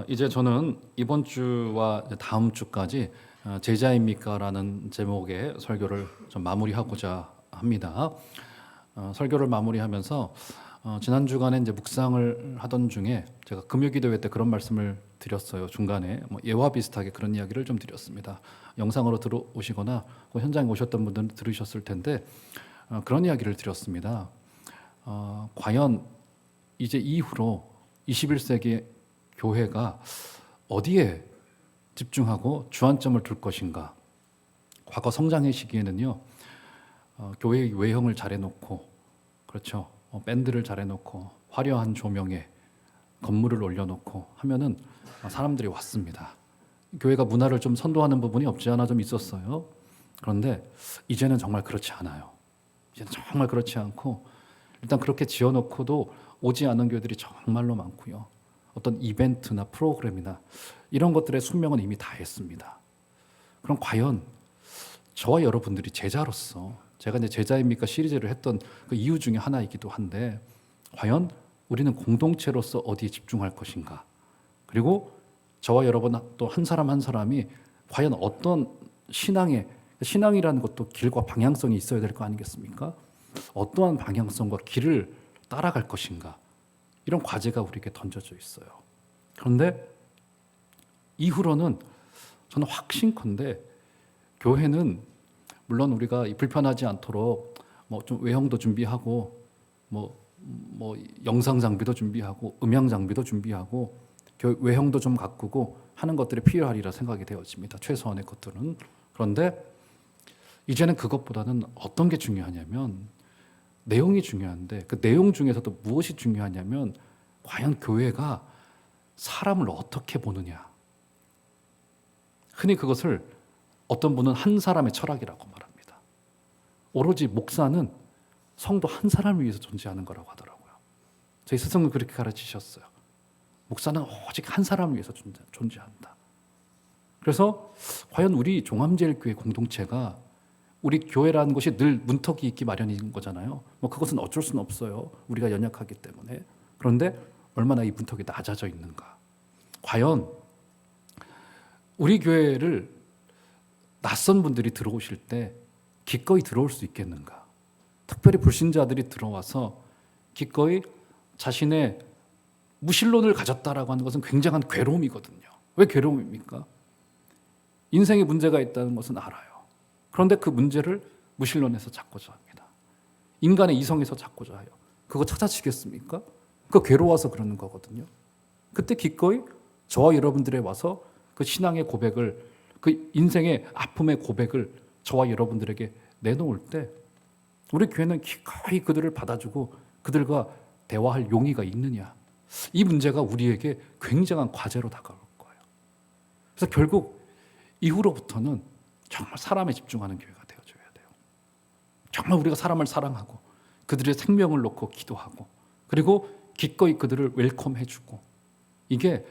이제 저는 이번 주와 다음 주까지 제자입니까라는 제목의 설교를 좀 마무리하고자 합니다. 설교를 마무리하면서 지난 주간에 이제 묵상을 하던 중에 제가 금요기도회 때 그런 말씀을 드렸어요. 중간에 예와 비슷하게 그런 이야기를 좀 드렸습니다. 영상으로 들어오시거나 현장에 오셨던 분들은 들으셨을 텐데 그런 이야기를 드렸습니다. 과연 이제 이후로 21세기 교회가 어디에 집중하고 주안점을 둘 것인가? 과거 성장의 시기에는요, 교회의 외형을 잘해놓고, 그렇죠. 밴드를 잘해놓고, 화려한 조명에 건물을 올려놓고 하면은 사람들이 왔습니다. 교회가 문화를 좀 선도하는 부분이 없지 않아 좀 있었어요. 그런데 이제는 정말 그렇지 않아요. 이제는 정말 그렇지 않고, 일단 그렇게 지어놓고도 오지 않은 교회들이 정말로 많고요. 어떤 이벤트나 프로그램이나 이런 것들의 숙명은 이미 다 했습니다. 그럼 과연 저와 여러분들이 제자로서 제가 이제 제자입니까 시리즈를 했던 그 이유 중에 하나이기도 한데 과연 우리는 공동체로서 어디에 집중할 것인가? 그리고 저와 여러분 또 한 사람 한 사람이 과연 어떤 신앙이라는 것도 길과 방향성이 있어야 될 거 아니겠습니까? 어떠한 방향성과 길을 따라갈 것인가? 이런 과제가 우리에게 던져져 있어요. 그런데 이후로는 저는 확신컨대 교회는 물론 우리가 불편하지 않도록 좀 외형도 준비하고 영상 장비도 준비하고 음향 장비도 준비하고 외형도 좀 가꾸고 하는 것들이 필요하리라 생각이 되어집니다. 최소한의 것들은. 그런데 이제는 그것보다는 어떤 게 중요하냐면 내용이 중요한데 그 내용 중에서도 무엇이 중요하냐면 과연 교회가 사람을 어떻게 보느냐. 흔히 그것을 어떤 분은 한 사람의 철학이라고 말합니다. 오로지 목사는 성도 한 사람을 위해서 존재하는 거라고 하더라고요. 저희 스승은 그렇게 가르치셨어요. 목사는 오직 한 사람을 위해서 존재한다. 그래서 과연 우리 종암제일교회 공동체가 우리 교회라는 것이 늘 문턱이 있기 마련인 거잖아요. 그것은 어쩔 수는 없어요. 우리가 연약하기 때문에. 그런데 얼마나 이 문턱이 낮아져 있는가. 과연 우리 교회를 낯선 분들이 들어오실 때 기꺼이 들어올 수 있겠는가. 특별히 불신자들이 들어와서 기꺼이 자신의 무신론을 가졌다라고 하는 것은 굉장한 괴로움이거든요. 왜 괴로움입니까? 인생에 문제가 있다는 것은 알아요. 그런데 그 문제를 무신론에서 찾고자 합니다. 인간의 이성에서 찾고자 해요. 그거 찾아지겠습니까? 그거 괴로워서 그러는 거거든요. 그때 기꺼이 저와 여러분들에 와서 그 신앙의 고백을, 그 인생의 아픔의 고백을 저와 여러분들에게 내놓을 때 우리 교회는 기꺼이 그들을 받아주고 그들과 대화할 용의가 있느냐. 이 문제가 우리에게 굉장한 과제로 다가올 거예요. 그래서 결국 이후로부터는 정말 사람에 집중하는 교회가 되어줘야 돼요. 정말 우리가 사람을 사랑하고 그들의 생명을 놓고 기도하고 그리고 기꺼이 그들을 웰컴해주고 이게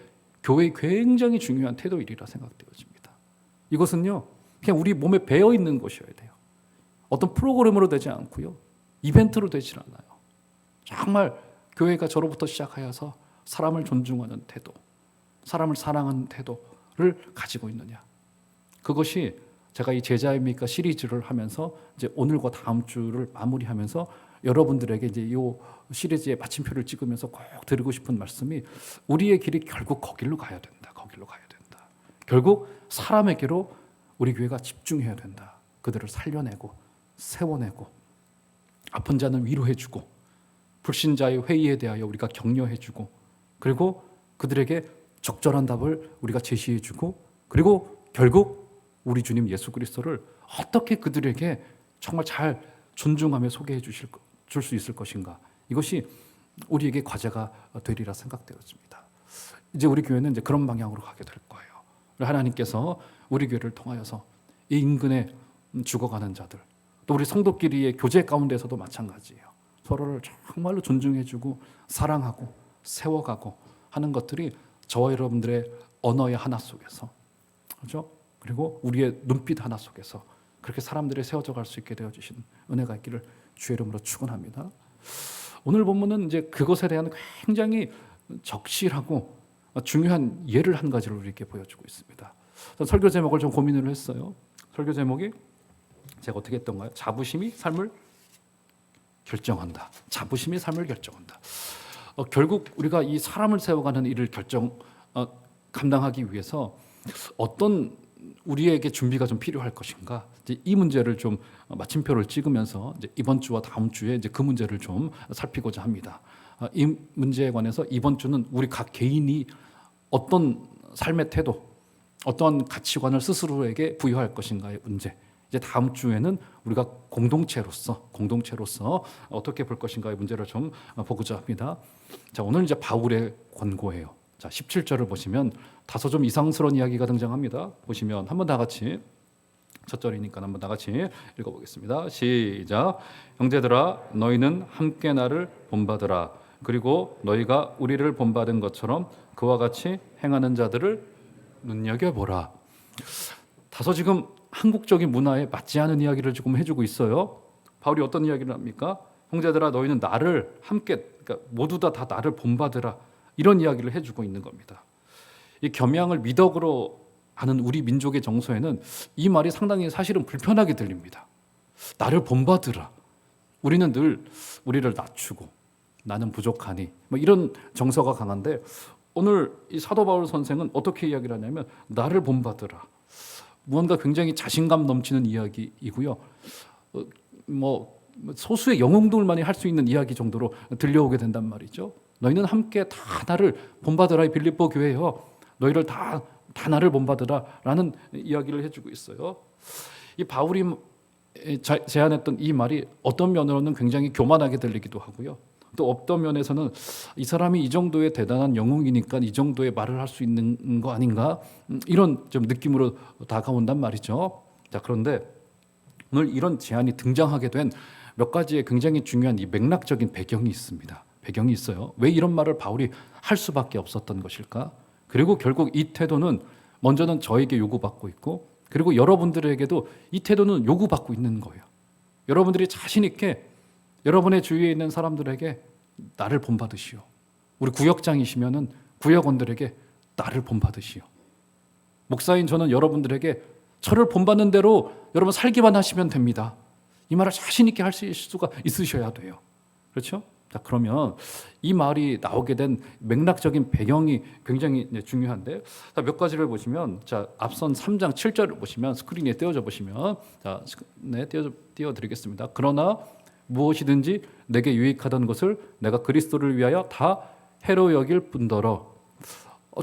교회의 굉장히 중요한 태도일이라 생각되어집니다. 이것은요 그냥 우리 몸에 배어있는 것이어야 돼요. 어떤 프로그램으로 되지 않고요. 이벤트로 되질 않아요. 정말 교회가 저로부터 시작하여서 사람을 존중하는 태도, 사람을 사랑하는 태도를 가지고 있느냐. 그것이 제가 이 제자입니까 시리즈를 하면서 이제 오늘과 다음 주를 마무리하면서 여러분들에게 이제 이 시리즈의 마침표를 찍으면서 꼭 드리고 싶은 말씀이 우리의 길이 결국 거길로 가야 된다. 거길로 가야 된다. 결국 사람에게로 우리 교회가 집중해야 된다. 그들을 살려내고 세워내고 아픈 자는 위로해주고 불신자의 회의에 대하여 우리가 격려해주고 그리고 그들에게 적절한 답을 우리가 제시해주고 그리고 결국 우리 주님 예수 그리스도를 어떻게 그들에게 정말 잘 존중하며 소개해 줄 수 있을 것인가. 이것이 우리에게 과제가 되리라 생각되어집니다. 이제 우리 교회는 이제 그런 방향으로 가게 될 거예요. 하나님께서 우리 교회를 통하여서 이 인근에 죽어가는 자들 또 우리 성도끼리의 교제 가운데서도 마찬가지예요. 서로를 정말로 존중해주고 사랑하고 세워가고 하는 것들이 저와 여러분들의 언어의 하나 속에서 그렇죠? 그리고 우리의 눈빛 하나 속에서 그렇게 사람들이 세워져 갈 수 있게 되어주신 은혜가 있기를 주의 이름으로 축원합니다. 오늘 본문은 이제 그것에 대한 굉장히 적실하고 중요한 예를 한 가지를 우리에게 보여주고 있습니다. 설교 제목을 좀 고민을 했어요. 설교 제목이 제가 어떻게 했던가요? 자부심이 삶을 결정한다. 자부심이 삶을 결정한다. 결국 우리가 이 사람을 세워가는 일을 감당하기 위해서 어떤 우리에게 준비가 좀 필요할 것인가? 이제 이 문제를 좀 마침표를 찍으면서 이제 이번 주와 다음 주에 이제 그 문제를 좀 살피고자 합니다. 이 문제에 관해서 이번 주는 우리 각 개인이 어떤 삶의 태도, 어떤 가치관을 스스로에게 부여할 것인가의 문제. 이제 다음 주에는 우리가 공동체로서 어떻게 볼 것인가의 문제를 좀 보고자 합니다. 자, 오늘 이제 바울의 권고예요. 자, 17절을 보시면 다소 좀 이상스러운 이야기가 등장합니다. 보시면 한번 다 같이 첫 절이니까 한번 다 같이 읽어보겠습니다. 시작. 형제들아 너희는 함께 나를 본받으라. 그리고 너희가 우리를 본받은 것처럼 그와 같이 행하는 자들을 눈여겨보라. 다소 지금 한국적인 문화에 맞지 않은 이야기를 조금 해주고 있어요. 바울이 어떤 이야기를 합니까? 형제들아 너희는 나를 함께, 그러니까 모두 다 나를 본받으라, 이런 이야기를 해주고 있는 겁니다. 이 겸양을 미덕으로 하는 우리 민족의 정서에는 이 말이 상당히 사실은 불편하게 들립니다. 나를 본받으라. 우리는 늘 우리를 낮추고 나는 부족하니 뭐 이런 정서가 강한데, 오늘 이 사도 바울 선생은 어떻게 이야기를 하냐면 나를 본받으라. 무언가 굉장히 자신감 넘치는 이야기이고요. 뭐 소수의 영웅들만이 할 수 있는 이야기 정도로 들려오게 된단 말이죠. 너희는 함께 다 나를 본받으라. 빌립보 교회요. 너희를 다 나를 본받으라라는 이야기를 해주고 있어요. 이 바울이 제안했던 이 말이 어떤 면으로는 굉장히 교만하게 들리기도 하고요. 또 어떤 면에서는 이 사람이 이 정도의 대단한 영웅이니까 이 정도의 말을 할 수 있는 거 아닌가, 이런 좀 느낌으로 다가온단 말이죠. 자, 그런데 오늘 이런 제안이 등장하게 된 몇 가지의 굉장히 중요한 이 맥락적인 배경이 있습니다. 배경이 있어요. 왜 이런 말을 바울이 할 수밖에 없었던 것일까? 그리고 결국 이 태도는 먼저는 저에게 요구받고 있고, 그리고 여러분들에게도 이 태도는 요구받고 있는 거예요. 여러분들이 자신 있게 여러분의 주위에 있는 사람들에게 나를 본받으시오. 우리 구역장이시면은 구역원들에게 나를 본받으시오. 목사인 저는 여러분들에게 저를 본받는 대로 여러분 살기만 하시면 됩니다. 이 말을 자신 있게 할 수가 있으셔야 돼요. 그렇죠? 자, 그러면 이 말이 나오게 된 맥락적인 배경이 굉장히 중요한데, 자, 몇 가지를 보시면, 자, 앞선 3장 7절을 보시면 스크린에 띄워져 보시면, 자, 네, 띄워드리겠습니다. 그러나 무엇이든지 내게 유익하던 것을 내가 그리스도를 위하여 다 해로 여길 뿐더러.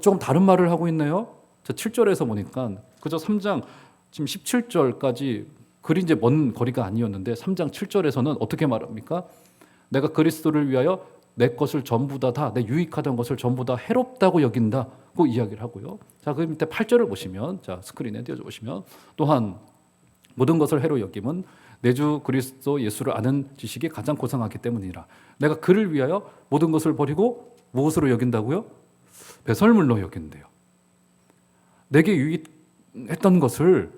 조금 다른 말을 하고 있네요. 자, 7절에서 보니까 그저 3장 지금 17절까지 그리 이제 먼 거리가 아니었는데 3장 7절에서는 어떻게 말합니까? 내가 그리스도를 위하여 내 것을 전부 다 내 유익하던 것을 전부 다 해롭다고 여긴다고 이야기를 하고요. 자, 그 밑에 8절을 보시면, 자, 스크린에 띄워져 보시면, 또한 모든 것을 해로 여김은 내 주 그리스도 예수를 아는 지식이 가장 고상하기 때문이라. 내가 그를 위하여 모든 것을 버리고 무엇으로 여긴다고요? 배설물로 여긴대요. 내게 유익했던 것을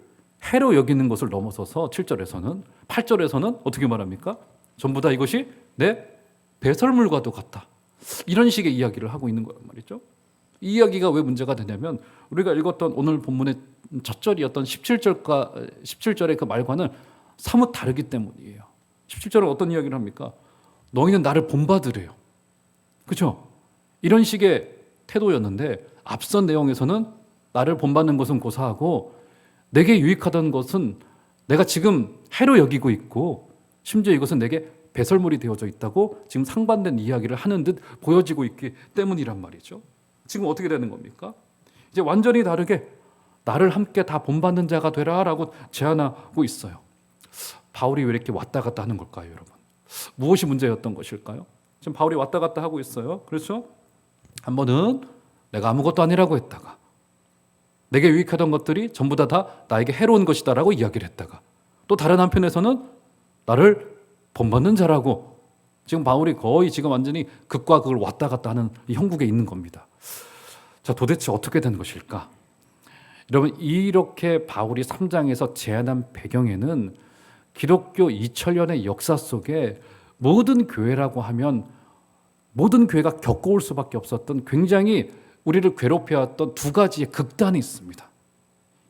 해로 여기는 것을 넘어서서 7절에서는, 8절에서는 어떻게 말합니까? 전부 다 이것이 내 배설물과도 같다. 이런 식의 이야기를 하고 있는 거란 말이죠. 이 이야기가 왜 문제가 되냐면, 우리가 읽었던 오늘 본문의 첫 절이었던 17절의 그 말과는 사뭇 다르기 때문이에요. 17절은 어떤 이야기를 합니까? 너희는 나를 본받으래요. 그렇죠? 이런 식의 태도였는데, 앞선 내용에서는 나를 본받는 것은 고사하고 내게 유익하던 것은 내가 지금 해로 여기고 있고, 심지어 이것은 내게 배설물이 되어져 있다고 지금 상반된 이야기를 하는 듯 보여지고 있기 때문이란 말이죠. 지금 어떻게 되는 겁니까? 이제 완전히 다르게 나를 함께 다 본받는 자가 되라라고 제안하고 있어요. 바울이 왜 이렇게 왔다 갔다 하는 걸까요, 여러분? 무엇이 문제였던 것일까요? 지금 바울이 왔다 갔다 하고 있어요. 그렇죠? 한 번은 내가 아무것도 아니라고 했다가, 내게 유익하던 것들이 전부 다 나에게 해로운 것이다라고 이야기를 했다가, 또 다른 한편에서는 나를 본받는 자라고, 지금 바울이 거의 지금 완전히 극과 극을 왔다 갔다 하는 이 형국에 있는 겁니다. 자, 도대체 어떻게 된 것일까? 여러분, 이렇게 바울이 3장에서 제안한 배경에는 기독교 2000년의 역사 속에 모든 교회라고 하면 모든 교회가 겪어올 수밖에 없었던 굉장히 우리를 괴롭혀왔던 두 가지의 극단이 있습니다.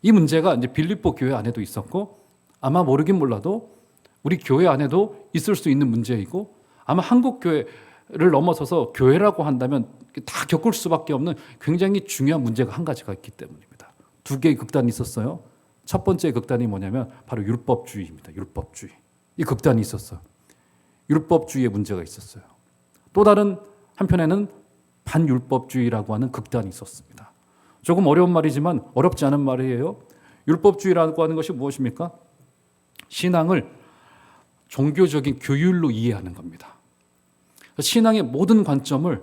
이 문제가 이제 빌립보 교회 안에도 있었고 아마 모르긴 몰라도 우리 교회 안에도 있을 수 있는 문제이고 아마 한국 교회를 넘어서서 교회라고 한다면 다 겪을 수밖에 없는 굉장히 중요한 문제가 한 가지가 있기 때문입니다. 두 개의 극단이 있었어요. 첫 번째 극단이 뭐냐면 바로 율법주의입니다. 율법주의. 이 극단이 있었어요. 율법주의의 문제가 있었어요. 또 다른 한편에는 반율법주의라고 하는 극단이 있었습니다. 조금 어려운 말이지만 어렵지 않은 말이에요. 율법주의라고 하는 것이 무엇입니까? 신앙을 종교적인 규율로 이해하는 겁니다. 신앙의 모든 관점을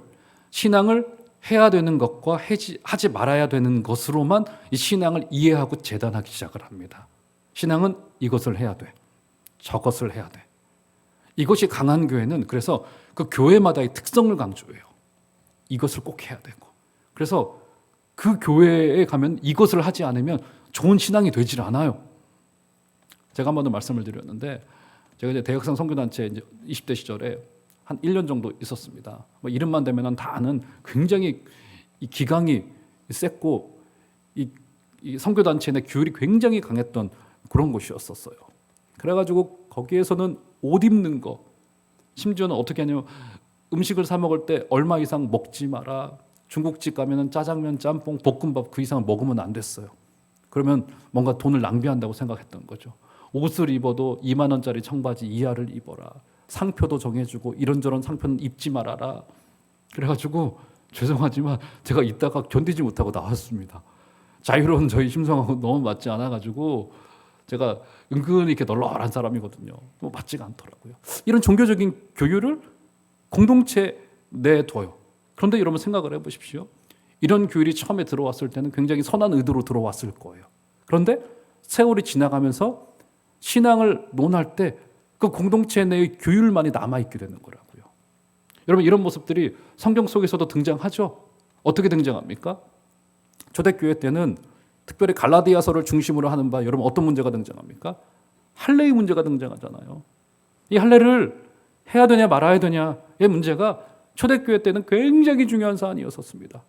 신앙을 해야 되는 것과 하지 말아야 되는 것으로만 이 신앙을 이해하고 재단하기 시작을 합니다. 신앙은 이것을 해야 돼. 저것을 해야 돼. 이것이 강한 교회는 그래서 그 교회마다의 특성을 강조해요. 이것을 꼭 해야 되고. 그래서 그 교회에 가면 이것을 하지 않으면 좋은 신앙이 되질 않아요. 제가 한 번도 말씀을 드렸는데 제가 이제 대학생 선교단체 이제 20대 시절에 한 1년 정도 있었습니다. 뭐 이름만 되면 다 아는 굉장히 이 기강이 셌고 이 선교단체 내 규율이 굉장히 강했던 그런 곳이었었어요. 그래가지고 거기에서는 옷 입는 거, 심지어는 어떻게 하냐면 음식을 사 먹을 때 얼마 이상 먹지 마라. 중국집 가면은 짜장면, 짬뽕, 볶음밥 그 이상 먹으면 안 됐어요. 그러면 뭔가 돈을 낭비한다고 생각했던 거죠. 옷을 입어도 2만 원짜리 청바지 이하를 입어라. 상표도 정해주고 이런저런 상표는 입지 말아라. 그래가지고 죄송하지만 제가 있다가 견디지 못하고 나왔습니다. 자유로운 저희 심성하고 너무 맞지 않아가지고 제가 은근히 이렇게 널널한 사람이거든요. 뭐 맞지가 않더라고요. 이런 종교적인 교율을 공동체에 내둬요. 그런데 여러분 생각을 해보십시오. 이런 교율이 처음에 들어왔을 때는 굉장히 선한 의도로 들어왔을 거예요. 그런데 세월이 지나가면서 신앙을 논할 때 그 공동체 내의 교율만이 남아있게 되는 거라고요. 여러분 이런 모습들이 성경 속에서도 등장하죠. 어떻게 등장합니까? 초대교회 때는 특별히 갈라디아서를 중심으로 하는 바 여러분 어떤 문제가 등장합니까? 할례의 문제가 등장하잖아요. 이 할례를 해야 되냐 말아야 되냐의 문제가 초대교회 때는 굉장히 중요한 사안이었습니다.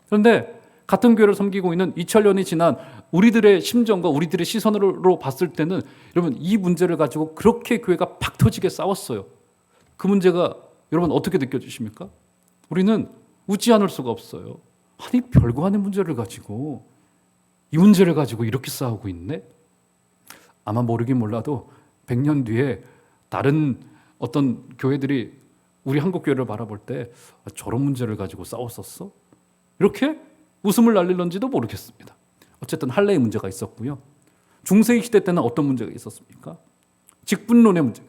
그런데 같은 교회를 섬기고 있는 2000년이 지난 우리들의 심정과 우리들의 시선으로 봤을 때는 여러분 이 문제를 가지고 그렇게 교회가 팍 터지게 싸웠어요. 그 문제가 여러분 어떻게 느껴지십니까? 우리는 웃지 않을 수가 없어요. 아니 별거 아닌 문제를 가지고 이 문제를 가지고 이렇게 싸우고 있네? 아마 모르긴 몰라도 100년 뒤에 다른 어떤 교회들이 우리 한국 교회를 바라볼 때 저런 문제를 가지고 싸웠었어? 이렇게 웃음을 날릴런지도 모르겠습니다. 어쨌든 할례의 문제가 있었고요. 중세기 시대 때는 어떤 문제가 있었습니까? 직분론의 문제,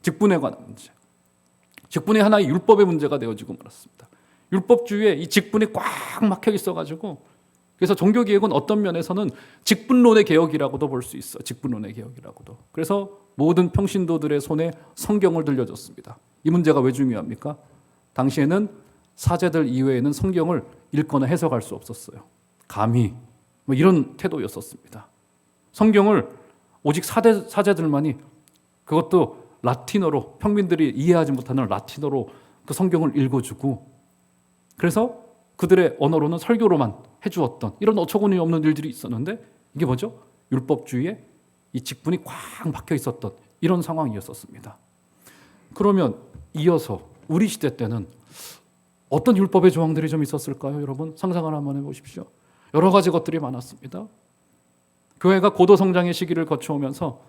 직분에 관한 문제. 직분이 하나의 율법의 문제가 되어지고 말았습니다. 율법주의에 이 직분이 꽉 막혀 있어가지고 그래서 종교개혁은 어떤 면에서는 직분론의 개혁이라고도 볼 수 있어. 직분론의 개혁이라고도. 그래서 모든 평신도들의 손에 성경을 들려줬습니다. 이 문제가 왜 중요합니까? 당시에는 사제들 이외에는 성경을 읽거나 해석할 수 없었어요. 감히 뭐 이런 태도였었습니다. 성경을 오직 사제들만이 그것도 라틴어로 평민들이 이해하지 못하는 라틴어로 그 성경을 읽어주고 그래서 그들의 언어로는 설교로만 해주었던 이런 어처구니 없는 일들이 있었는데 이게 뭐죠? 율법주의에 이 직분이 꽉 막혀 있었던 이런 상황이었었습니다. 그러면 이어서 우리 시대 때는 어떤 율법의 조항들이 좀 있었을까요? 여러분 상상을 한번 해보십시오. 여러 가지 것들이 많았습니다. 교회가 고도 성장의 시기를 거쳐오면서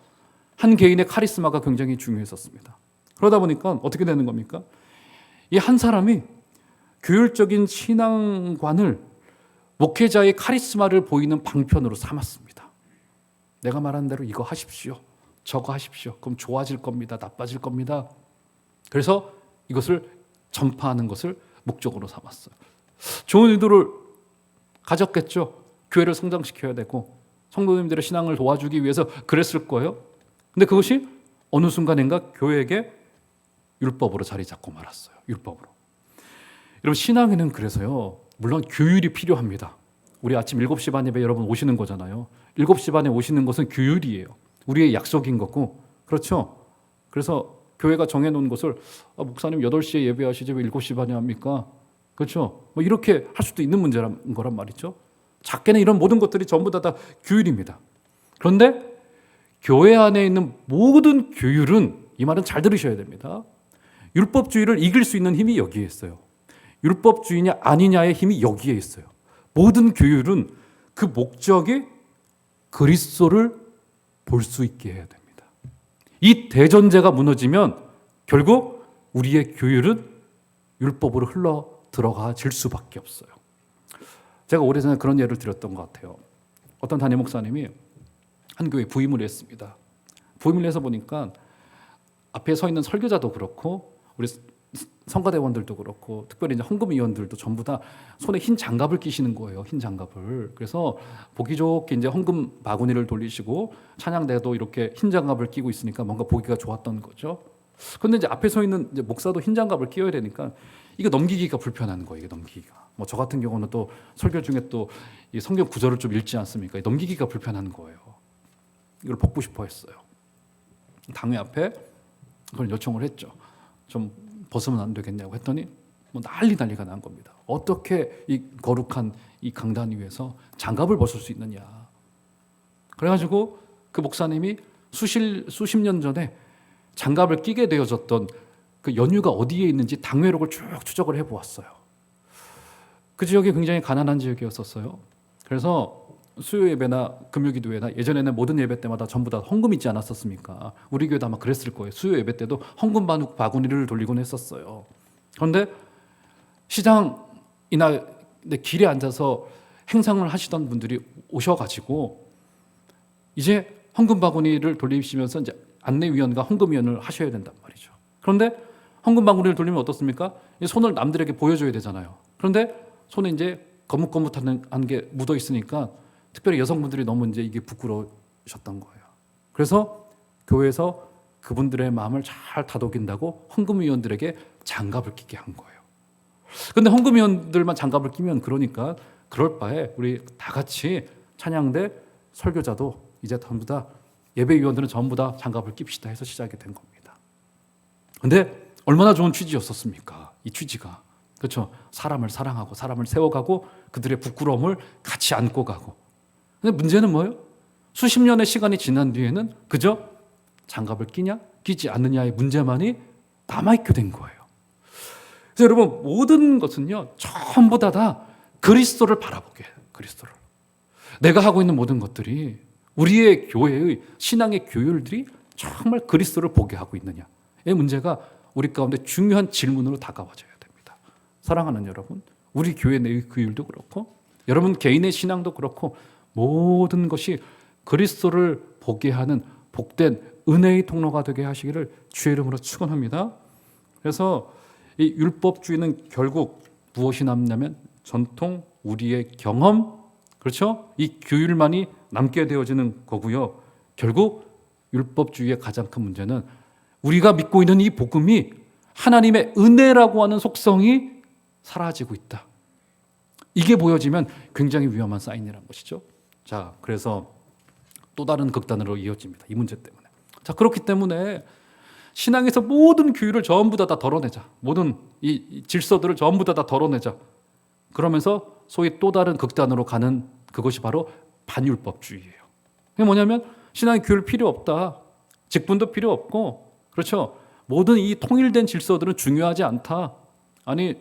한 개인의 카리스마가 굉장히 중요했었습니다. 그러다 보니까 어떻게 되는 겁니까? 이 한 사람이 교율적인 신앙관을 목회자의 카리스마를 보이는 방편으로 삼았습니다. 내가 말한 대로 이거 하십시오. 저거 하십시오. 그럼 좋아질 겁니다. 나빠질 겁니다. 그래서 이것을 전파하는 것을 목적으로 삼았어요. 좋은 의도를 가졌겠죠. 교회를 성장시켜야 되고 성도님들의 신앙을 도와주기 위해서 그랬을 거예요. 근데 그것이 어느 순간인가 교회에게 율법으로 자리 잡고 말았어요. 율법으로. 여러분 신앙에는 그래서요. 물론 규율이 필요합니다. 우리 아침 7시 반 예배 여러분 오시는 거잖아요. 7시 반에 오시는 것은 규율이에요. 우리의 약속인 거고. 그렇죠? 그래서 교회가 정해놓은 것을 목사님 8시에 예배하시지 왜 7시 반에 합니까? 그렇죠? 뭐 이렇게 할 수도 있는 문제란 거란 말이죠. 작게는 이런 모든 것들이 전부 다 규율입니다. 그런데 교회 안에 있는 모든 규율은, 이 말은 잘 들으셔야 됩니다. 율법주의를 이길 수 있는 힘이 여기에 있어요. 율법주의냐 아니냐의 힘이 여기에 있어요. 모든 규율은 그 목적이 그리스도를 볼 수 있게 해야 됩니다. 이 대전제가 무너지면 결국 우리의 교율은 율법으로 흘러 들어가질 수밖에 없어요. 제가 오래전에 그런 예를 드렸던 것 같아요. 어떤 담임 목사님이 한 교회에 부임을 했습니다. 부임을 해서 보니까 앞에 서 있는 설교자도 그렇고 우리 성가대원들도 그렇고 특별히 이제 헌금위원들도 전부 다 손에 흰 장갑을 끼시는 거예요. 흰 장갑을. 그래서 보기 좋게 이제 헌금 바구니를 돌리시고 찬양대도 이렇게 흰 장갑을 끼고 있으니까 뭔가 보기가 좋았던 거죠. 그런데 이제 앞에 서 있는 이제 목사도 흰 장갑을 끼워야 되니까 이거 넘기기가 불편한 거예요. 이게 넘기기가. 뭐 저 같은 경우는 또 설교 중에 또 이 성경 구절을 좀 읽지 않습니까? 넘기기가 불편한 거예요. 이걸 벗고 싶어 했어요. 당회 앞에 그걸 요청을 했죠. 좀 벗으면 안 되겠냐고 했더니 뭐 난리가 난 겁니다. 어떻게 이 거룩한 이 강단 위에서 장갑을 벗을 수 있느냐. 그래가지고 그 목사님이 수십 년 전에 장갑을 끼게 되어졌던 그 연유가 어디에 있는지 당회록을 쭉 추적을 해보았어요. 그 지역이 굉장히 가난한 지역이었었어요. 그래서 수요 예배나 금요기도회나 예전에는 모든 예배 때마다 전부 다 헌금 있지 않았었습니까? 우리 교회도 아마 그랬을 거예요. 수요 예배 때도 헌금 바구니를 돌리곤 했었어요. 그런데 시장이나 길에 앉아서 행상을 하시던 분들이 오셔가지고 이제 헌금 바구니를 돌리시면서 이제 안내위원과 헌금위원을 하셔야 된단 말이죠. 그런데 헌금 바구니를 돌리면 어떻습니까? 손을 남들에게 보여줘야 되잖아요. 그런데 손에 이제 거뭇거뭇한 게 묻어 있으니까 특별히 여성분들이 너무 이제 이게 부끄러우셨던 거예요. 그래서 교회에서 그분들의 마음을 잘 다독인다고 헌금위원들에게 장갑을 끼게 한 거예요. 그런데 헌금위원들만 장갑을 끼면 그러니까 그럴 바에 우리 다 같이 찬양대 설교자도 이제 전부 다 예배위원들은 전부 다 장갑을 낍시다 해서 시작이 된 겁니다. 그런데 얼마나 좋은 취지였었습니까? 이 취지가. 그렇죠? 사람을 사랑하고 사람을 세워가고 그들의 부끄러움을 같이 안고 가고. 근데 문제는 뭐예요? 수십 년의 시간이 지난 뒤에는 그저 장갑을 끼냐 끼지 않느냐의 문제만이 남아있게 된 거예요. 그래서 여러분 모든 것은요 전부 다 그리스도를 바라보게 해요. 그리스도를. 내가 하고 있는 모든 것들이 우리의 교회의 신앙의 교율들이 정말 그리스도를 보게 하고 있느냐의 문제가 우리 가운데 중요한 질문으로 다가와져야 됩니다. 사랑하는 여러분, 우리 교회 내의 교율도 그렇고 여러분 개인의 신앙도 그렇고 모든 것이 그리스도를 보게 하는 복된 은혜의 통로가 되게 하시기를 주의 이름으로 축원합니다. 그래서 이 율법주의는 결국 무엇이 남냐면 전통, 우리의 경험, 그렇죠? 이 규율만이 남게 되어지는 거고요. 결국 율법주의의 가장 큰 문제는 우리가 믿고 있는 이 복음이 하나님의 은혜라고 하는 속성이 사라지고 있다. 이게 보여지면 굉장히 위험한 사인이라는 것이죠. 자, 그래서 또 다른 극단으로 이어집니다. 이 문제 때문에. 자, 그렇기 때문에 신앙에서 모든 규율을 전부 다 덜어내자. 모든 이 질서들을 전부 다 덜어내자. 그러면서 소위 또 다른 극단으로 가는 그것이 바로 반율법주의예요. 그게 뭐냐면 신앙의 규율 필요 없다. 직분도 필요 없고, 그렇죠? 모든 이 통일된 질서들은 중요하지 않다. 아니,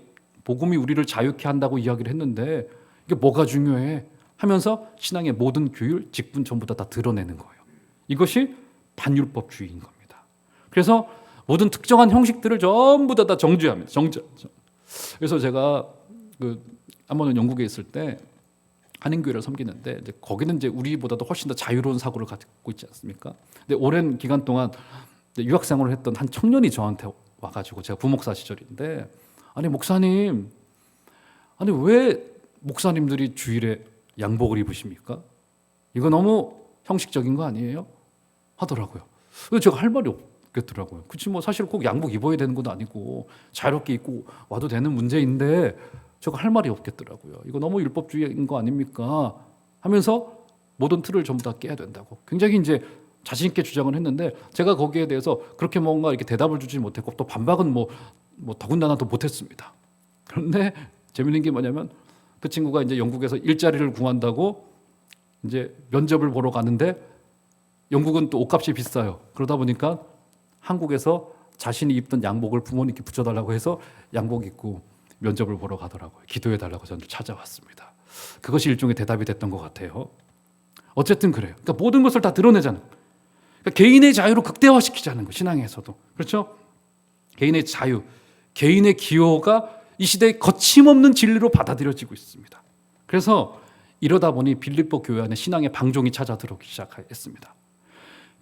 복음이 우리를 자유케 한다고 이야기를 했는데 이게 뭐가 중요해? 하면서 신앙의 모든 규율, 직분 전부 다 드러내는 거예요. 이것이 반율법주의인 겁니다. 그래서 모든 특정한 형식들을 전부 다 정죄합니다. 그래서 제가 한 번은 영국에 있을 때 한인교회를 섬기는데 이제 거기는 이제 우리보다도 훨씬 더 자유로운 사고를 갖고 있지 않습니까? 근데 오랜 기간 동안 유학생활을 했던 한 청년이 저한테 와가지고 제가 부목사 시절인데 아니 목사님, 아니 왜 목사님들이 주일에 양복을 입으십니까? 이거 너무 형식적인 거 아니에요? 하더라고요. 그래서 제가 할 말이 없겠더라고요. 그치 뭐 사실 꼭 양복 입어야 되는 건 아니고 자유롭게 입고 와도 되는 문제인데 제가 할 말이 없겠더라고요. 이거 너무 율법주의인 거 아닙니까? 하면서 모든 틀을 전부 다 깨야 된다고. 굉장히 이제 자신 있게 주장을 했는데 제가 거기에 대해서 그렇게 뭔가 이렇게 대답을 주지 못했고 또 반박은 뭐 더군다나 더 못했습니다. 그런데 재밌는 게 뭐냐면 그 친구가 이제 영국에서 일자리를 구한다고 이제 면접을 보러 가는데 영국은 또 옷값이 비싸요. 그러다 보니까 한국에서 자신이 입던 양복을 부모님께 붙여달라고 해서 양복 입고 면접을 보러 가더라고요. 기도해달라고 저는 찾아왔습니다. 그것이 일종의 대답이 됐던 것 같아요. 어쨌든 그래요. 그러니까 모든 것을 다 드러내자는, 그러니까 개인의 자유로 극대화시키자는 거, 신앙에서도. 그렇죠? 개인의 자유, 개인의 기호가 이 시대의 거침없는 진리로 받아들여지고 있습니다. 그래서 이러다 보니 빌립보 교회 안에 신앙의 방종이 찾아 들어오기 시작했습니다.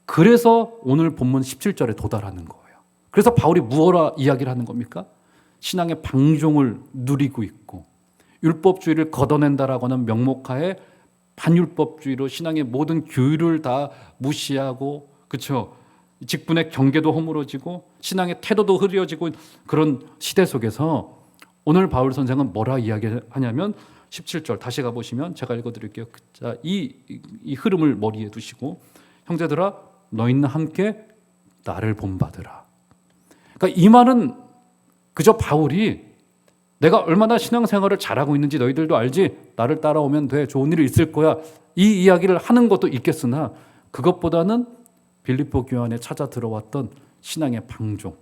그래서 오늘 본문 17절에 도달하는 거예요. 그래서 바울이 무엇라 이야기를 하는 겁니까? 신앙의 방종을 누리고 있고 율법주의를 걷어낸다라고 하는 명목하에 반율법주의로 신앙의 모든 규율을 다 무시하고, 그렇죠? 직분의 경계도 허물어지고 신앙의 태도도 흐려지고 그런 시대 속에서 오늘 바울 선생은 뭐라 이야기하냐면 17절 다시 가보시면 제가 읽어드릴게요. 자, 이 흐름을 머리에 두시고 형제들아 너희는 함께 나를 본받으라. 그러니까 이 말은 그저 바울이 내가 얼마나 신앙생활을 잘하고 있는지 너희들도 알지, 나를 따라오면 돼, 좋은 일이 있을 거야, 이 이야기를 하는 것도 있겠으나 그것보다는 빌립보 교회 안에 찾아 들어왔던 신앙의 방종,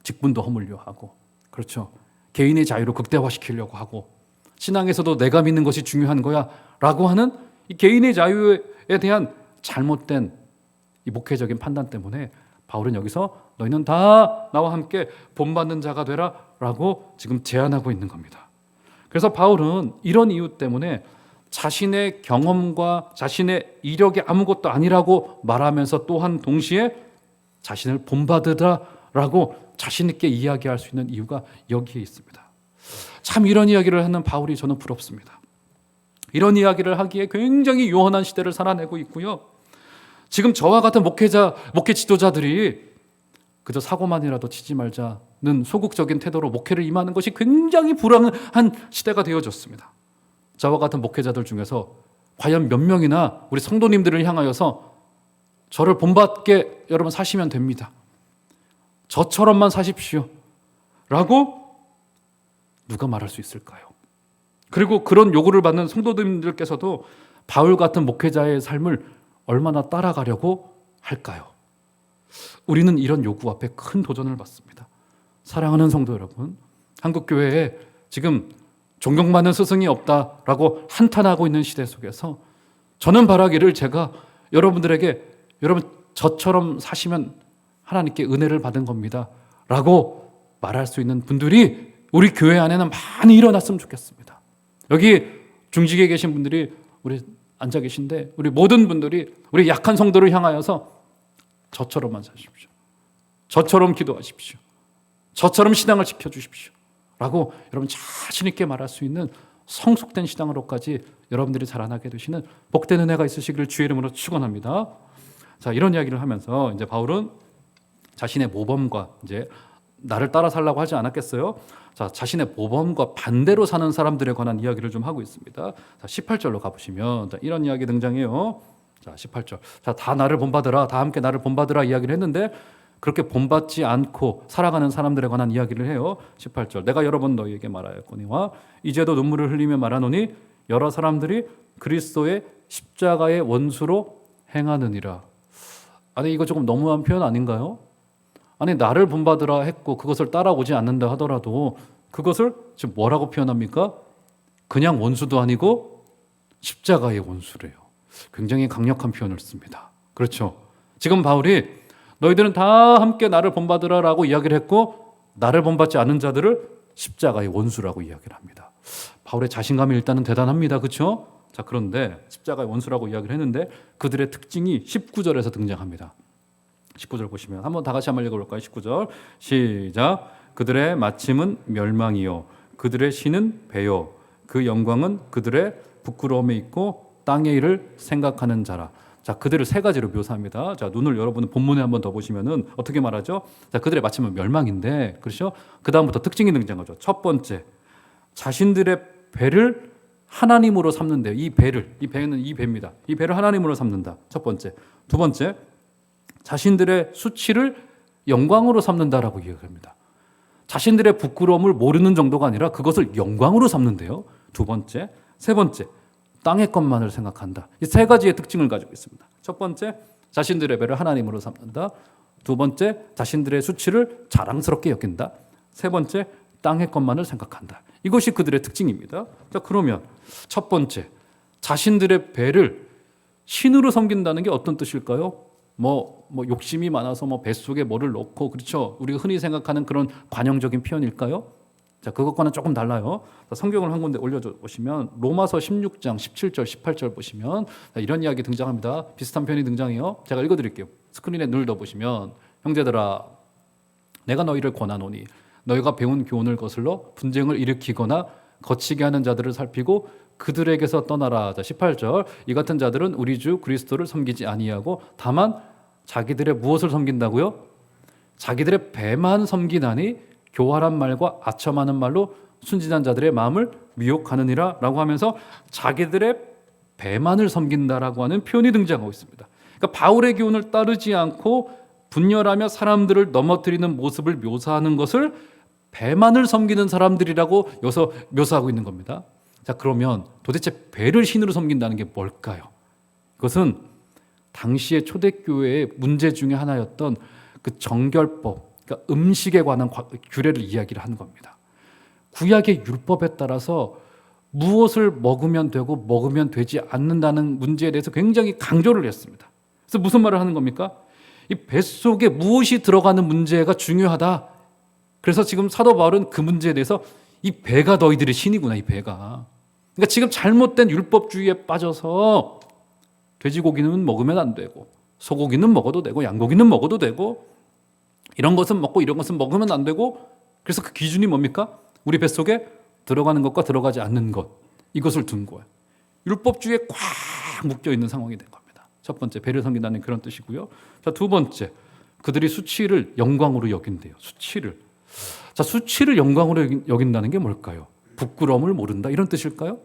직분도 허물려 하고, 그렇죠, 개인의 자유로 극대화시키려고 하고 신앙에서도 내가 믿는 것이 중요한 거야 라고 하는 이 개인의 자유에 대한 잘못된 이 목회적인 판단 때문에 바울은 여기서 너희는 다 나와 함께 본받는 자가 되라 라고 지금 제안하고 있는 겁니다. 그래서 바울은 이런 이유 때문에 자신의 경험과 자신의 이력이 아무것도 아니라고 말하면서 또한 동시에 자신을 본받으라라고 자신 있게 이야기할 수 있는 이유가 여기에 있습니다. 참 이런 이야기를 하는 바울이 저는 부럽습니다. 이런 이야기를 하기에 굉장히 요원한 시대를 살아내고 있고요. 지금 저와 같은 목회 지도자들이 그저 사고만이라도 치지 말자는 소극적인 태도로 목회를 임하는 것이 굉장히 불안한 시대가 되어졌습니다. 저와 같은 목회자들 중에서 과연 몇 명이나 우리 성도님들을 향하여서 저를 본받게 여러분 사시면 됩니다, 저처럼만 사십시오 라고 누가 말할 수 있을까요? 그리고 그런 요구를 받는 성도님들께서도 바울 같은 목회자의 삶을 얼마나 따라가려고 할까요? 우리는 이런 요구 앞에 큰 도전을 받습니다. 사랑하는 성도 여러분, 한국교회에 지금 존경받는 스승이 없다라고 한탄하고 있는 시대 속에서 저는 바라기를 제가 여러분들에게 여러분 저처럼 사시면 하나님께 은혜를 받은 겁니다 라고 말할 수 있는 분들이 우리 교회 안에는 많이 일어났으면 좋겠습니다. 여기 중직에 계신 분들이 우리 앉아 계신데 우리 모든 분들이 우리 약한 성도를 향하여서 저처럼만 사십시오, 저처럼 기도하십시오, 저처럼 신앙을 지켜주십시오 라고 여러분 자신 있게 말할 수 있는 성숙된 신앙으로까지 여러분들이 자라나게 되시는 복된 은혜가 있으시기를 주의 이름으로 축원합니다. 자, 이런 이야기를 하면서 이제 바울은 자신의 모범과 이제 나를 따라 살라고 하지 않았겠어요? 자, 자신의 모범과 반대로 사는 사람들에 관한 이야기를 좀 하고 있습니다. 자, 18절로 가보시면 자, 이런 이야기 등장해요. 자, 18절. 자, 다 나를 본받으라, 다 함께 나를 본받으라 이야기를 했는데 그렇게 본받지 않고 살아가는 사람들에 관한 이야기를 해요. 18절. 내가 여러 번 너희에게 말하였거니와 이제도 눈물을 흘리며 말하노니 여러 사람들이 그리스도의 십자가의 원수로 행하느니라. 아니 이거 조금 너무한 표현 아닌가요? 아니 나를 본받으라 했고 그것을 따라오지 않는다 하더라도 그것을 지금 뭐라고 표현합니까? 그냥 원수도 아니고 십자가의 원수래요. 굉장히 강력한 표현을 씁니다. 그렇죠? 지금 바울이 너희들은 다 함께 나를 본받으라라고 이야기를 했고 나를 본받지 않은 자들을 십자가의 원수라고 이야기를 합니다. 바울의 자신감이 일단은 대단합니다. 그렇죠? 자, 그런데 십자가의 원수라고 이야기를 했는데 그들의 특징이 19절에서 등장합니다. 19절 보시면 한번 다 같이 한번 읽어볼까요? 19절 시작. 그들의 마침은 멸망이요 그들의 신은 배요 그 영광은 그들의 부끄러움에 있고 땅의 일을 생각하는 자라. 자, 그들을 세 가지로 묘사합니다. 자, 눈을 여러분 본문에 한번 더 보시면은 어떻게 말하죠? 자, 그들의 마침은 멸망인데, 그렇죠? 그 다음부터 특징이 등장하죠. 첫 번째, 자신들의 배를 하나님으로 삼는데요. 이 배는 이 배입니다. 이 배를 하나님으로 삼는다. 첫 번째. 두 번째, 자신들의 수치를 영광으로 삼는다라고 이야기합니다. 자신들의 부끄러움을 모르는 정도가 아니라 그것을 영광으로 삼는데요. 두 번째, 세 번째, 땅의 것만을 생각한다. 이 세 가지의 특징을 가지고 있습니다. 첫 번째, 자신들의 배를 하나님으로 삼는다. 두 번째, 자신들의 수치를 자랑스럽게 여긴다. 세 번째, 땅의 것만을 생각한다. 이것이 그들의 특징입니다. 자, 그러면 첫 번째, 자신들의 배를 신으로 섬긴다는 게 어떤 뜻일까요? 욕심이 많아서 뱃속에 뭐를 넣고, 그렇죠? 우리가 흔히 생각하는 그런 관용적인 표현일까요? 자, 그것과는 조금 달라요. 성경을 한 군데 올려줘 보시면 로마서 16장 17절 18절 보시면 이런 이야기 등장합니다. 비슷한 표현이 등장해요. 제가 읽어드릴게요. 스크린에 눌러 보시면, 형제들아 내가 너희를 권하노니 너희가 배운 교훈을 거슬러 분쟁을 일으키거나 거치게 하는 자들을 살피고 그들에게서 떠나라. 자, 18절, 이 같은 자들은 우리 주 그리스도를 섬기지 아니하고 다만 자기들의 무엇을 섬긴다고요? 자기들의 배만 섬기나니 교활한 말과 아첨하는 말로 순진한 자들의 마음을 미혹하느니라 라고 하면서 자기들의 배만을 섬긴다라고 하는 표현이 등장하고 있습니다. 그러니까 바울의 교훈을 따르지 않고 분열하며 사람들을 넘어뜨리는 모습을 묘사하는 것을 배만을 섬기는 사람들이라고 여기서 묘사하고 있는 겁니다. 자, 그러면 도대체 배를 신으로 섬긴다는 게 뭘까요? 그것은 당시의 초대교회의 문제 중에 하나였던 그 정결법, 그러니까 음식에 관한 규례를 이야기를 하는 겁니다. 구약의 율법에 따라서 무엇을 먹으면 되고 먹으면 되지 않는다는 문제에 대해서 굉장히 강조를 했습니다. 그래서 무슨 말을 하는 겁니까? 이 뱃속에 무엇이 들어가는 문제가 중요하다. 그래서 지금 사도 바울은 그 문제에 대해서 이 배가 너희들의 신이구나, 이 배가. 그러니까 지금 잘못된 율법주의에 빠져서 돼지고기는 먹으면 안 되고 소고기는 먹어도 되고 양고기는 먹어도 되고 이런 것은 먹고 이런 것은 먹으면 안 되고, 그래서 그 기준이 뭡니까? 우리 뱃속에 들어가는 것과 들어가지 않는 것, 이것을 둔 거예요. 율법주의에 꽉 묶여 있는 상황이 된 겁니다. 첫 번째, 배를 섬긴다는 그런 뜻이고요. 자, 두 번째, 그들이 수치를 영광으로 여긴대요. 수치를. 자, 수치를 영광으로 여긴다는 게 뭘까요? 부끄러움을 모른다, 이런 뜻일까요?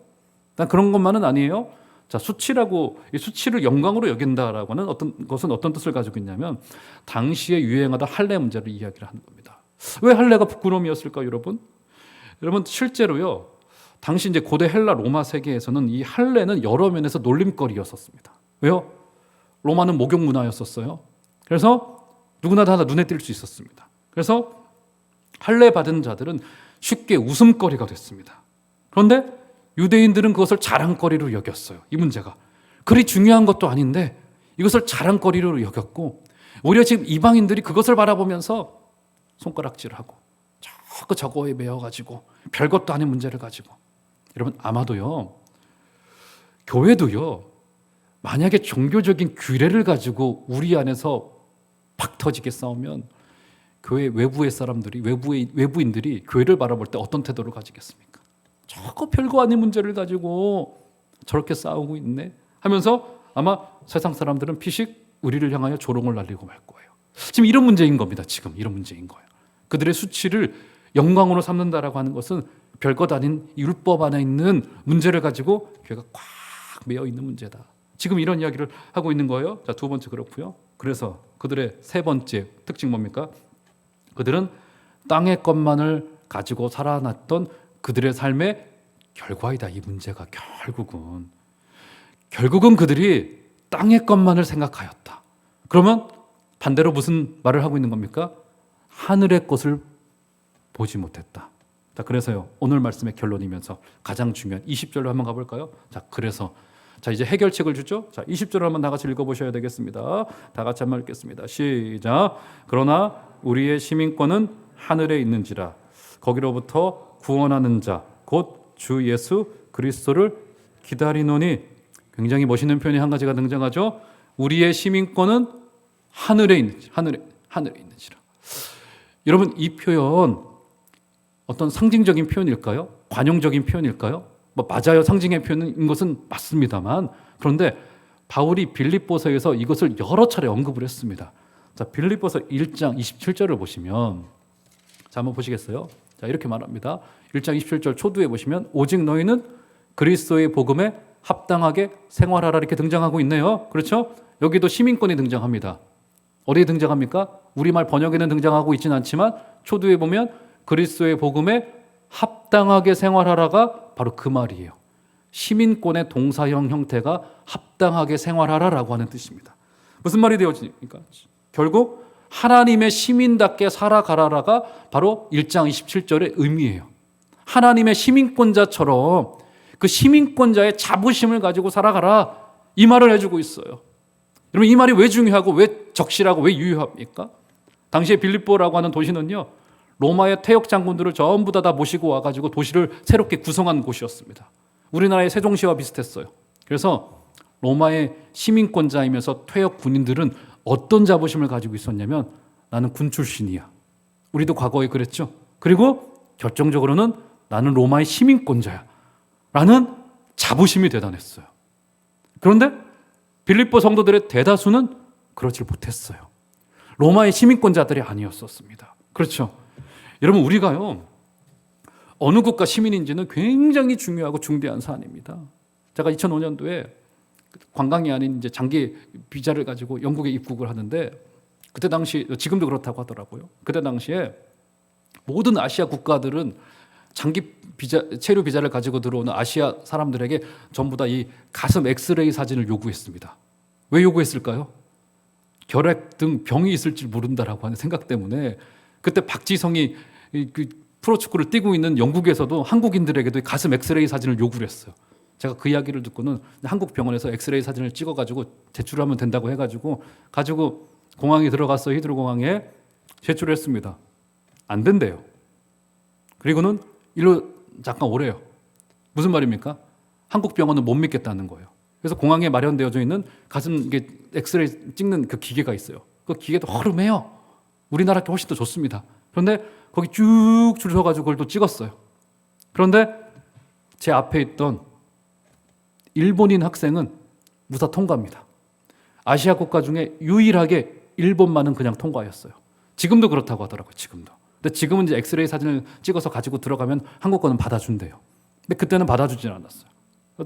난 그런 것만은 아니에요. 자, 이 수치를 영광으로 여긴다라고 하는 어떤 뜻을 가지고 있냐면, 당시에 유행하던 할례 문제를 이야기를 하는 겁니다. 왜 할례가 부끄러움이었을까요, 여러분? 여러분, 실제로요, 당시 이제 고대 헬라 로마 세계에서는 이 할례는 여러 면에서 놀림거리였었습니다. 왜요? 로마는 목욕 문화였었어요. 그래서 누구나 다 눈에 띌 수 있었습니다. 그래서 할례 받은 자들은 쉽게 웃음거리가 됐습니다. 그런데 유대인들은 그것을 자랑거리로 여겼어요. 이 문제가 그리 중요한 것도 아닌데 이것을 자랑거리로 여겼고, 오히려 지금 이방인들이 그것을 바라보면서 손가락질하고 자꾸 저거에 매여가지고 별것도 아닌 문제를 가지고, 여러분 아마도요, 교회도요, 만약에 종교적인 규례를 가지고 우리 안에서 팍 터지게 싸우면 교회 외부의 사람들이, 외부인들이 교회를 바라볼 때 어떤 태도를 가지겠습니까? 저거 별거 아닌 문제를 가지고 저렇게 싸우고 있네 하면서 아마 세상 사람들은 피식 우리를 향하여 조롱을 날리고 말 거예요. 지금 이런 문제인 겁니다. 지금 이런 문제인 거예요. 그들의 수치를 영광으로 삼는다라고 하는 것은 별것 아닌 율법 안에 있는 문제를 가지고 교회가 꽉 매여 있는 문제다. 지금 이런 이야기를 하고 있는 거예요. 자, 두 번째 그렇고요. 그래서 그들의 세 번째 특징 뭡니까? 그들은 땅의 것만을 가지고 살아났던 그들의 삶의 결과이다. 이 문제가 결국은 그들이 땅의 것만을 생각하였다. 그러면 반대로 무슨 말을 하고 있는 겁니까? 하늘의 것을 보지 못했다. 자, 그래서요, 오늘 말씀의 결론이면서 가장 중요한 20절로 한번 가볼까요? 자, 이제 해결책을 주죠. 자, 20절을 한번 다 같이 읽어보셔야 되겠습니다. 다 같이 한번 읽겠습니다. 시작. 그러나 우리의 시민권은 하늘에 있는지라 거기로부터 구원하는 자 곧 주 예수 그리스도를 기다리노니. 굉장히 멋있는 표현이 한 가지가 등장하죠. 우리의 시민권은 하늘에 있는지라. 여러분, 이 표현 어떤 상징적인 표현일까요? 관용적인 표현일까요? 맞아요. 상징의 표현인 것은 맞습니다만, 그런데 바울이 빌립보서에서 이것을 여러 차례 언급을 했습니다. 자, 빌립보서 1장 27절을 보시면, 자, 한번 보시겠어요? 자, 이렇게 말합니다. 1장 27절 초두에 보시면 오직 너희는 그리스도의 복음에 합당하게 생활하라, 이렇게 등장하고 있네요. 그렇죠? 여기도 시민권이 등장합니다. 어디에 등장합니까? 우리말 번역에는 등장하고 있지는 않지만 초두에 보면 그리스도의 복음에 합당하게 생활하라가 바로 그 말이에요. 시민권의 동사형 형태가 합당하게 생활하라라고 하는 뜻입니다. 무슨 말이 되어집니까? 결국 하나님의 시민답게 살아가라라가 바로 1장 27절의 의미예요. 하나님의 시민권자처럼 그 시민권자의 자부심을 가지고 살아가라, 이 말을 해주고 있어요. 여러분, 이 말이 왜 중요하고 왜 적실하고 왜 유효합니까? 당시에 빌립보라고 하는 도시는요, 로마의 퇴역 장군들을 전부 다 모시고 와가지고 도시를 새롭게 구성한 곳이었습니다. 우리나라의 세종시와 비슷했어요. 그래서 로마의 시민권자이면서 퇴역 군인들은 어떤 자부심을 가지고 있었냐면, 나는 군 출신이야. 우리도 과거에 그랬죠. 그리고 결정적으로는 나는 로마의 시민권자야 라는 자부심이 대단했어요. 그런데 빌립보 성도들의 대다수는 그렇지 못했어요. 로마의 시민권자들이 아니었었습니다. 그렇죠. 여러분, 우리가요, 어느 국가 시민인지는 굉장히 중요하고 중대한 사안입니다. 제가 2005년도에 관광이 아닌 이제 장기 비자를 가지고 영국에 입국을 하는데, 그때 당시, 지금도 그렇다고 하더라고요. 그때 당시에 모든 아시아 국가들은 장기 비자, 체류 비자를 가지고 들어오는 아시아 사람들에게 전부 다 이 가슴 엑스레이 사진을 요구했습니다. 왜 요구했을까요? 결핵 등 병이 있을지 모른다라고 하는 생각 때문에. 그때 박지성이 그 프로축구를 뛰고 있는 영국에서도 한국인들에게도 가슴 엑스레이 사진을 요구를 했어요. 제가 그 이야기를 듣고는 한국 병원에서 엑스레이 사진을 찍어가지고 제출하면 된다고 해가지고 가지고 공항에 들어갔어요. 히드로 공항에 제출을 했습니다. 안 된대요. 그리고는 일로 잠깐 오래요. 무슨 말입니까? 한국 병원은 못 믿겠다는 거예요. 그래서 공항에 마련되어져 있는 가슴 이게 엑스레이 찍는 그 기계가 있어요. 그 기계도 허름해요. 우리나라 게 훨씬 더 좋습니다. 그런데 거기 쭉 줄 서가지고 그걸 또 찍었어요. 그런데 제 앞에 있던 일본인 학생은 무사 통과입니다. 아시아 국가 중에 유일하게 일본만은 그냥 통과였어요. 지금도 그렇다고 하더라고요. 지금도. 근데 지금은 이제 엑스레이 사진을 찍어서 가지고 들어가면 한국 거는 받아준대요. 근데 그때는 받아주진 않았어요.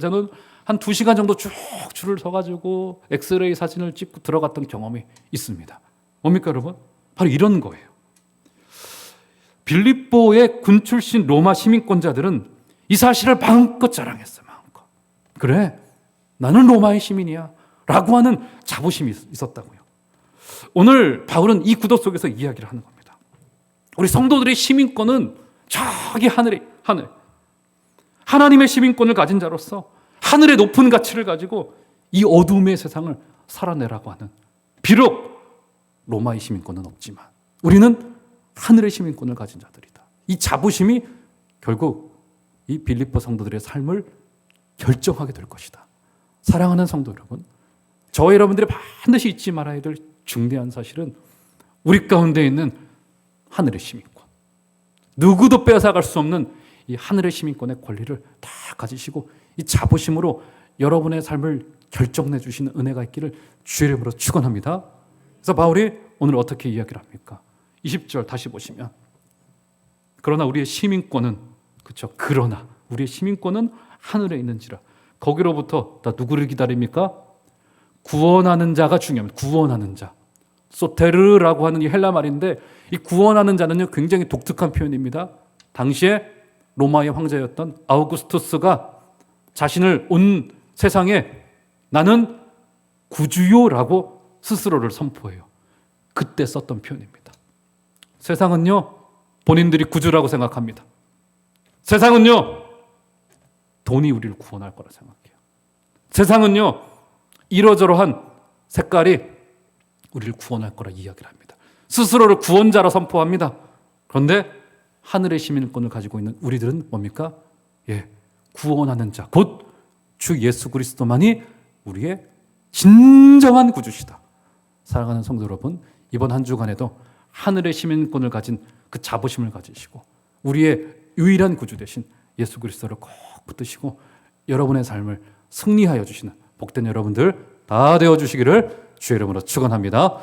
저는 한 2시간 정도 쭉 줄을 서가지고 엑스레이 사진을 찍고 들어갔던 경험이 있습니다. 뭡니까, 여러분? 바로 이런 거예요. 빌립보의 군 출신 로마 시민권자들은 이 사실을 마음껏 자랑했어요. 마음껏. 그래, 나는 로마의 시민이야 라고 하는 자부심이 있었다고요. 오늘 바울은 이 구도 속에서 이야기를 하는 겁니다. 우리 성도들의 시민권은 저기 하늘에, 하나님의 시민권을 가진 자로서 하늘의 높은 가치를 가지고 이 어둠의 세상을 살아내라고 하는, 비록 로마의 시민권은 없지만 우리는 하늘의 시민권을 가진 자들이다. 이 자부심이 결국 이 빌립보 성도들의 삶을 결정하게 될 것이다. 사랑하는 성도 여러분, 저와 여러분들이 반드시 잊지 말아야 될 중대한 사실은 우리 가운데 있는 하늘의 시민권, 누구도 빼앗아갈 수 없는 이 하늘의 시민권의 권리를 다 가지시고 이 자부심으로 여러분의 삶을 결정내 주시는 은혜가 있기를 주의 이름으로 축원합니다. 그래서 바울이 오늘 어떻게 이야기를 합니까? 20절 다시 보시면, 그러나 우리의 시민권은, 그렇죠? 그러나 우리의 시민권은 하늘에 있는지라. 거기로부터 다 누구를 기다립니까? 구원하는 자가 중요합니다. 구원하는 자. 소테르라고 하는 이 헬라 말인데, 이 구원하는 자는요 굉장히 독특한 표현입니다. 당시에 로마의 황제였던 아우구스투스가 자신을 온 세상에 나는 구주요라고 스스로를 선포해요. 그때 썼던 표현입니다. 세상은요 본인들이 구주라고 생각합니다. 세상은요 돈이 우리를 구원할 거라 생각해요. 세상은요 이러저러한 색깔이 우리를 구원할 거라 이야기를 합니다. 스스로를 구원자로 선포합니다. 그런데 하늘의 시민권을 가지고 있는 우리들은 뭡니까? 구원하는 자, 곧 주 예수 그리스도만이 우리의 진정한 구주시다. 사랑하는 성도 여러분, 이번 한 주간에도 하늘의 시민권을 가진 그 자부심을 가지시고 우리의 유일한 구주 되신 예수 그리스도를 꼭 붙드시고 여러분의 삶을 승리하여 주시는 복된 여러분들 다 되어 주시기를 주의 이름으로 축원합니다.